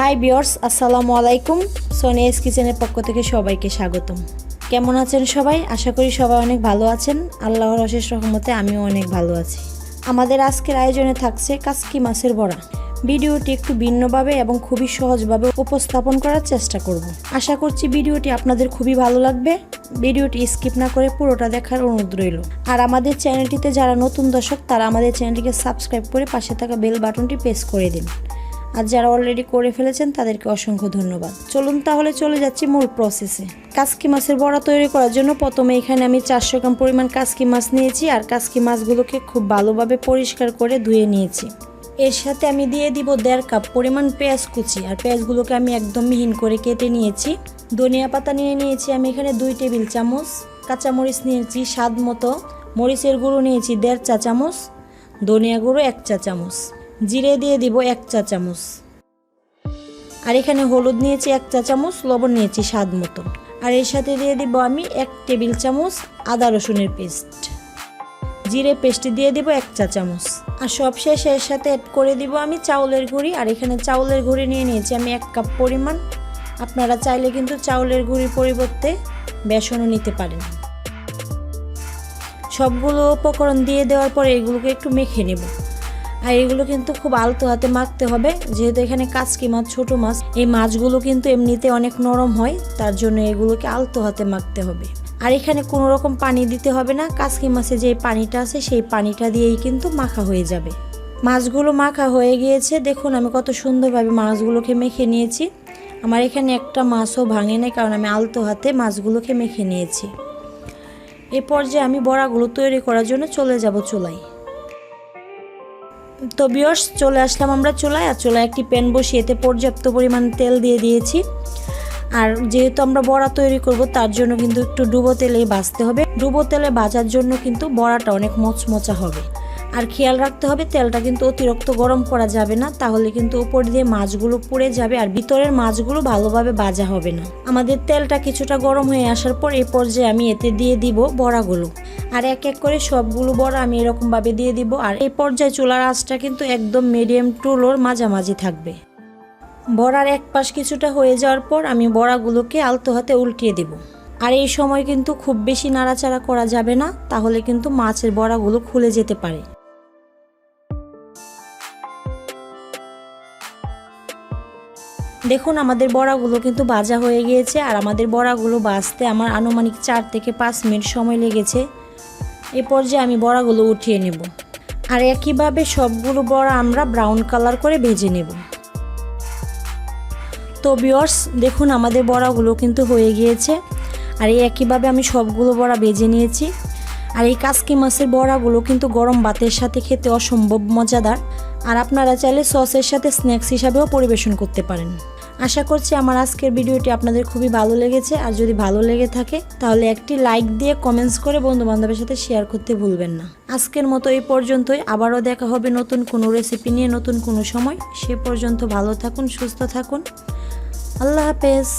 Hi viewers, আসসালামু আলাইকুম। সোনিয়াস কিচেনের পক্ষ থেকে সবাইকে স্বাগতম। কেমন আছেন সবাই? আশা করি সবাই অনেক ভালো আছেন। আল্লাহর অশেষ রহমতে আমিও অনেক ভালো আছি। আমাদের আজকের আয়োজনে থাকছে কাচকি মাছের বড়া। ভিডিওটি একটু ভিন্নভাবে এবং খুবই সহজভাবে উপস্থাপন করার চেষ্টা করব। আশা করছি ভিডিওটি আপনাদের খুবই ভালো লাগবে। ভিডিওটি স্কিপ না করে পুরোটা দেখার অনুরোধ রইল। আর আমাদের চ্যানেলটিতে যারা নতুন দর্শক তারা আমাদের চ্যানেলটিকে সাবস্ক্রাইব করে পাশে থাকা বেল বাটনটি প্রেস করে দিন। আর যারা অলরেডি করে ফেলেছেন তাদেরকে অসংখ্য ধন্যবাদ। চলুন তাহলে চলে যাচ্ছি মূল প্রসেসে। কাচকি মাছের বড়া তৈরি করার জন্য প্রথমে এখানে আমি 400 গ্রাম পরিমাণ কাচকি মাছ নিয়েছি। আর কাচকি মাছগুলোকে খুব ভালোভাবে পরিষ্কার করে ধুয়ে নিয়েছি। এর সাথে আমি দিয়ে দিব 1.5 কাপ পরিমাণ পেঁয়াজ কুচি। আর পেঁয়াজগুলোকে আমি একদম মিহিন করে কেটে নিয়েছি। ধনিয়া পাতা নিয়ে নিয়েছি আমি এখানে 2 টেবিল চামচ। কাঁচামরিচ নিয়েছি স্বাদ মতো। মরিচের গুঁড়ো নিয়েছি 1.5 চা চামচ। ধনিয়া গুঁড়ো 1 চা চামচ। জিরে দিয়ে দিব 1 চা চামচ। আর এখানে হলুদ নিয়েছি 1 চা চামচ। লবণ নিয়েছি স্বাদ মতো। আর এর সাথে দিয়ে দিব আমি 1 টেবিল চামচ আদা রসুনের পেস্ট। জিরে পেস্ট দিয়ে দিব 1 চা চামচ। আর সবশেষ এর সাথে অ্যাড করে দিব আমি চাউলের গুঁড়ি। আর এখানে চাউলের গুঁড়ি নিয়ে নিয়েছি আমি 1 কাপ পরিমাণ। আপনারা চাইলে কিন্তু চাউলের গুঁড়ির পরিবর্তে বেসনও নিতে পারেন। সবগুলো উপকরণ দিয়ে দেওয়ার পরে এগুলোকে একটু মেখে নেব। আর এগুলো কিন্তু খুব আলতো হাতে মাখতে হবে, যেহেতু এখানে কাচকি মাছ ছোট মাছ। এই মাছগুলো কিন্তু এমনিতে অনেক নরম হয়, তার জন্য এগুলোকে আলতো হাতে মাখতে হবে। আর এখানে কোনো রকম পানি দিতে হবে না। কাচকি মাছে যে পানিটা আছে সেই পানিটা দিয়েই কিন্তু মাখা হয়ে যাবে। মাছগুলো মাখা হয়ে গিয়েছে। দেখুন আমি কত সুন্দরভাবে মাছগুলোকে মেখে নিয়েছি। আমার এখানে একটা মাছও ভাঙে নাই, কারণ আমি আলতো হাতে মাছগুলোকে মেখে নিয়েছি। এই পর্যায়ে আমি বড়াগুলো তৈরি করার জন্য চলে যাব চুলায়। তো ভিউয়ার্স, চলে আসলাম আমরা চুলায়। আর চুলায় একটি প্যান বসিয়ে এতে পর্যাপ্ত পরিমাণ তেল দিয়ে দিয়েছি। আর যেহেতু আমরা বড়া তৈরি করব তার জন্য কিন্তু একটু ডুবো তেলেই ভাজতে হবে। ডুবো তেলে ভাজার জন্য কিন্তু বড়াটা অনেক মচমচা হবে। আর খেয়াল রাখতে হবে তেলটা কিন্তু অতিরিক্ত গরম করা যাবে না, তাহলে কিন্তু উপর দিয়ে মাছগুলো পুড়ে যাবে আর ভিতরের মাছগুলো ভালোভাবে ভাজা হবে না। আমাদের তেলটা কিছুটা গরম হয়ে আসার পর এই পর্যায়ে আমি এতে দিয়ে দিব বড়াগুলো। আর এক এক করে সবগুলো বড়া আমি এরকমভাবে দিয়ে দিব। আর এই পর্যায়ে চুলার আঁচটা কিন্তু একদম মিডিয়াম টু লোর মাঝামাঝি থাকবে। বড়ার এক পাশ কিছুটা হয়ে যাওয়ার পর আমি বড়াগুলোকে আলতো হাতে উল্টিয়ে দেব। আর এই সময় কিন্তু খুব বেশি নাড়াচাড়া করা যাবে না, তাহলে কিন্তু মাছের বড়াগুলো খুলে যেতে পারে। দেখুন আমাদের বড়াগুলো কিন্তু ভাজা হয়ে গিয়েছে। আর আমাদের বড়াগুলো ভাজতে আমার আনুমানিক 4 থেকে 5 মিনিট সময় লেগেছে। এই পর্যায়ে আমি বড়াগুলো উঠিয়ে নেব। আর একইভাবে সবগুলো বড়া আমরা ব্রাউন কালার করে ভেজে নেব। তো ভিউয়ার্স, দেখুন আমাদের বড়াগুলো কিন্তু হয়ে গিয়েছে। আর এই একইভাবে আমি সবগুলো বড়া ভেজে নিয়েছি। আর এই কাচকি মাছের বড়াগুলো কিন্তু গরম ভাতের সাথে খেতে অসম্ভব মজাদার। আর আপনারা চাইলে সসের সাথে স্ন্যাক্স হিসাবেও পরিবেশন করতে পারেন। আশা করছি আমার আজকের ভিডিওটি আপনাদের খুবই ভালো লেগেছে। আর যদি ভালো লেগে থাকে তাহলে একটি লাইক দিয়ে কমেন্টস করে বন্ধুবান্ধবের সাথে শেয়ার করতে ভুলবেন না। আজকের মতো এই পর্যন্তই। আবারও দেখা হবে নতুন কোনো রেসিপি নিয়ে নতুন কোনো সময়। সে পর্যন্ত ভালো থাকুন, সুস্থ থাকুন। আল্লাহ হাফেজ।